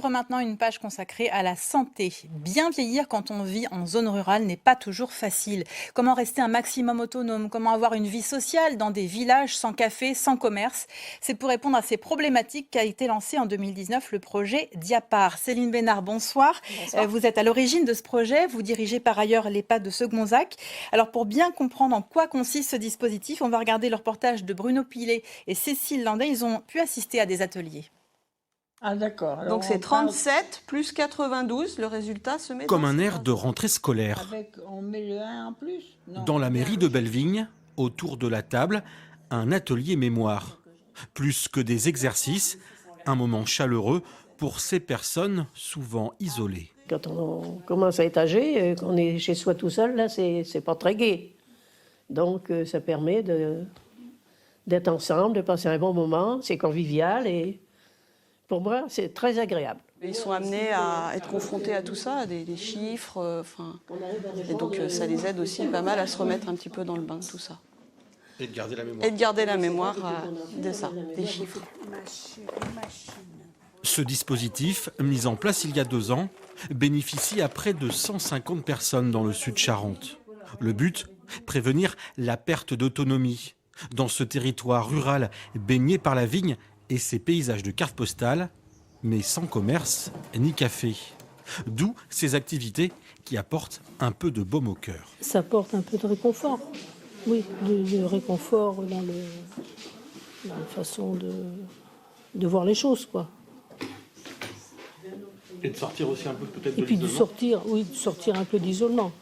ouvre maintenant une page consacrée à la santé. Bien vieillir quand on vit en zone rurale n'est pas toujours facile. Comment rester un maximum autonome? Comment avoir une vie sociale dans des villages sans café, sans commerce? C'est pour répondre à ces problématiques qu'a été lancé en 2019 le projet Diapar. Céline Bénard, bonsoir. Bonsoir. Vous êtes à l'origine de ce projet. Vous dirigez par ailleurs l'EHPAD de Segonzac. Alors pour bien comprendre en quoi consiste ce dispositif, on va regarder le reportage de Bruno Pilet et Cécile Landais. Ils ont pu assister à des ateliers. Ah d'accord. Donc c'est 37 plus 92, le résultat se met Comme dans un ce air cadre. de rentrée scolaire. On met le 1 en plus. Non. Dans la mairie de Bellevigne, autour de la table, un atelier mémoire. Plus que des exercices, un moment chaleureux pour ces personnes souvent isolées. Quand on commence à être âgé, qu'on est chez soi tout seul, là, c'est pas très gai. Donc ça permet d'être ensemble, de passer un bon moment, c'est convivial et pour moi, c'est très agréable. Ils sont amenés à être confrontés à tout ça, à des chiffres, et donc ça les aide aussi pas mal à se remettre un petit peu dans le bain de tout ça. Et de garder la mémoire. Et de garder la mémoire de ça, des chiffres. Ce dispositif, mis en place il y a 2 ans, bénéficie à près de 150 personnes dans le sud Charente. Le but, prévenir la perte d'autonomie. Dans ce territoire rural baigné par la vigne et ses paysages de cartes postales, mais sans commerce ni café. D'où ces activités qui apportent un peu de baume au cœur. Ça apporte un peu de réconfort. Oui, de réconfort dans la façon de voir les choses, quoi. Et de sortir aussi un peu peut-être Et puis de sortir un peu d'isolement.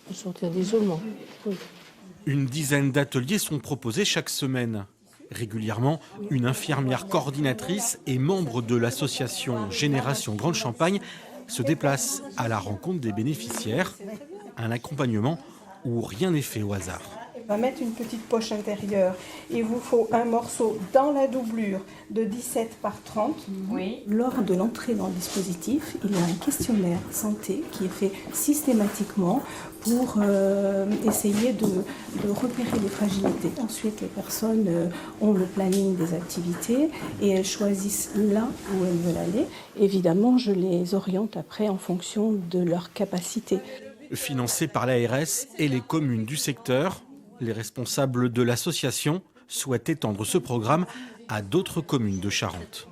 De sortir d'isolement, oui. Une dizaine d'ateliers sont proposés chaque semaine. Régulièrement, une infirmière coordinatrice et membre de l'association Génération Grande Champagne se déplace à la rencontre des bénéficiaires. Un accompagnement où rien n'est fait au hasard. On va mettre une petite poche intérieure. Il vous faut un morceau dans la doublure de 17 par 30. Oui. Lors de l'entrée dans le dispositif, il y a un questionnaire santé qui est fait systématiquement pour essayer de repérer les fragilités. Ensuite, les personnes ont le planning des activités et elles choisissent là où elles veulent aller. Évidemment, je les oriente après en fonction de leurs capacités. Financé par l'ARS et les communes du secteur, les responsables de l'association souhaitent étendre ce programme à d'autres communes de Charente.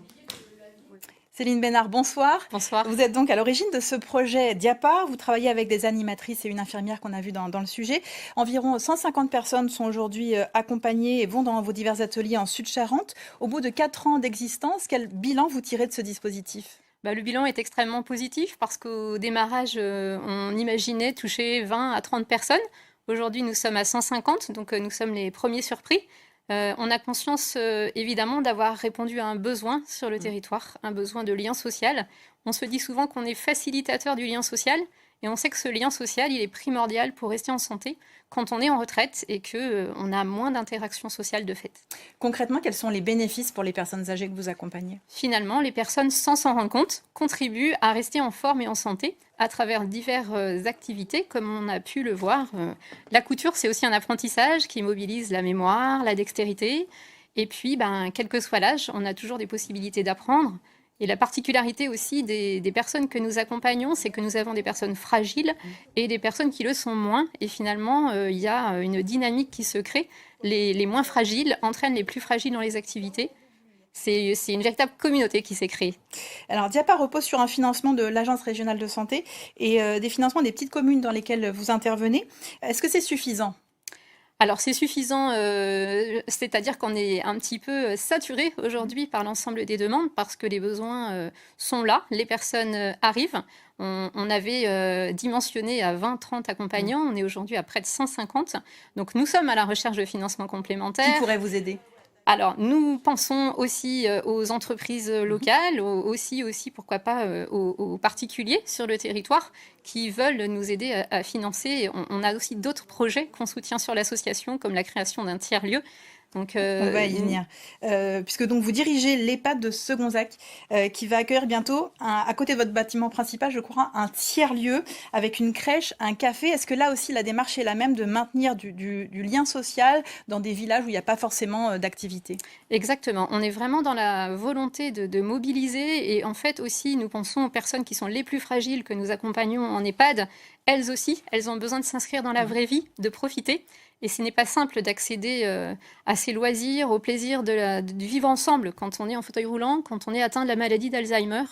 Céline Bénard, bonsoir. Bonsoir. Vous êtes donc à l'origine de ce projet Diapar. Vous travaillez avec des animatrices et une infirmière qu'on a vu dans le sujet. Environ 150 personnes sont aujourd'hui accompagnées et vont dans vos divers ateliers en Sud-Charente. Au bout de 4 ans d'existence, quel bilan vous tirez de ce dispositif ? Le bilan est extrêmement positif parce qu'au démarrage, on imaginait toucher 20 à 30 personnes. Aujourd'hui, nous sommes à 150, donc nous sommes les premiers surpris. On a conscience, évidemment, d'avoir répondu à un besoin sur le territoire, un besoin de lien social. On se dit souvent qu'on est facilitateur du lien social et on sait que ce lien social, il est primordial pour rester en santé quand on est en retraite et qu'on a moins d'interactions sociales de fait. Concrètement, quels sont les bénéfices pour les personnes âgées que vous accompagnez ? Finalement, les personnes, sans s'en rendre compte, contribuent à rester en forme et en santé à travers diverses activités, comme on a pu le voir. La couture, c'est aussi un apprentissage qui mobilise la mémoire, la dextérité. Et puis, quel que soit l'âge, on a toujours des possibilités d'apprendre. Et la particularité aussi des personnes que nous accompagnons, c'est que nous avons des personnes fragiles et des personnes qui le sont moins. Et finalement, il y a une dynamique qui se crée. Les moins fragiles entraînent les plus fragiles dans les activités. C'est une véritable communauté qui s'est créée. Alors, Diapar repose sur un financement de l'Agence régionale de santé et des financements des petites communes dans lesquelles vous intervenez. Est-ce que c'est suffisant ? Alors c'est suffisant, c'est-à-dire qu'on est un petit peu saturé aujourd'hui par l'ensemble des demandes parce que les besoins sont là, les personnes arrivent. On avait dimensionné à 20-30 accompagnants, on est aujourd'hui à près de 150. Donc nous sommes à la recherche de financements complémentaires. Qui pourrait vous aider ? Alors, nous pensons aussi aux entreprises locales, aussi pourquoi pas, aux particuliers sur le territoire qui veulent nous aider à financer. On a aussi d'autres projets qu'on soutient sur l'association, comme la création d'un tiers-lieu. Donc, On va y venir. Puisque donc vous dirigez l'EHPAD de Segonzac, qui va accueillir bientôt, à côté de votre bâtiment principal, je crois, un tiers-lieu avec une crèche, un café. Est-ce que là aussi, la démarche est la même de maintenir du lien social dans des villages où il n'y a pas forcément d'activité? Exactement. On est vraiment dans la volonté de mobiliser. Et en fait aussi, nous pensons aux personnes qui sont les plus fragiles que nous accompagnons en EHPAD. Elles aussi, elles ont besoin de s'inscrire dans la vraie vie, de profiter. Et ce n'est pas simple d'accéder à ces loisirs, au plaisir de vivre ensemble quand on est en fauteuil roulant, quand on est atteint de la maladie d'Alzheimer.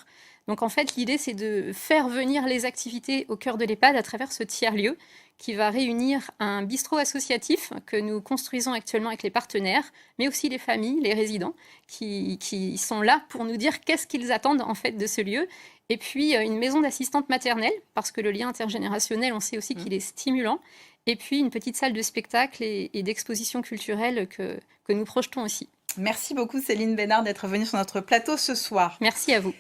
Donc en fait, l'idée, c'est de faire venir les activités au cœur de l'EHPAD à travers ce tiers-lieu qui va réunir un bistrot associatif que nous construisons actuellement avec les partenaires, mais aussi les familles, les résidents, qui sont là pour nous dire qu'est-ce qu'ils attendent en fait de ce lieu. Et puis une maison d'assistante maternelle, parce que le lien intergénérationnel, on sait aussi qu'il est stimulant. Et puis une petite salle de spectacle et d'exposition culturelle que nous projetons aussi. Merci beaucoup Céline Bénard d'être venue sur notre plateau ce soir. Merci à vous.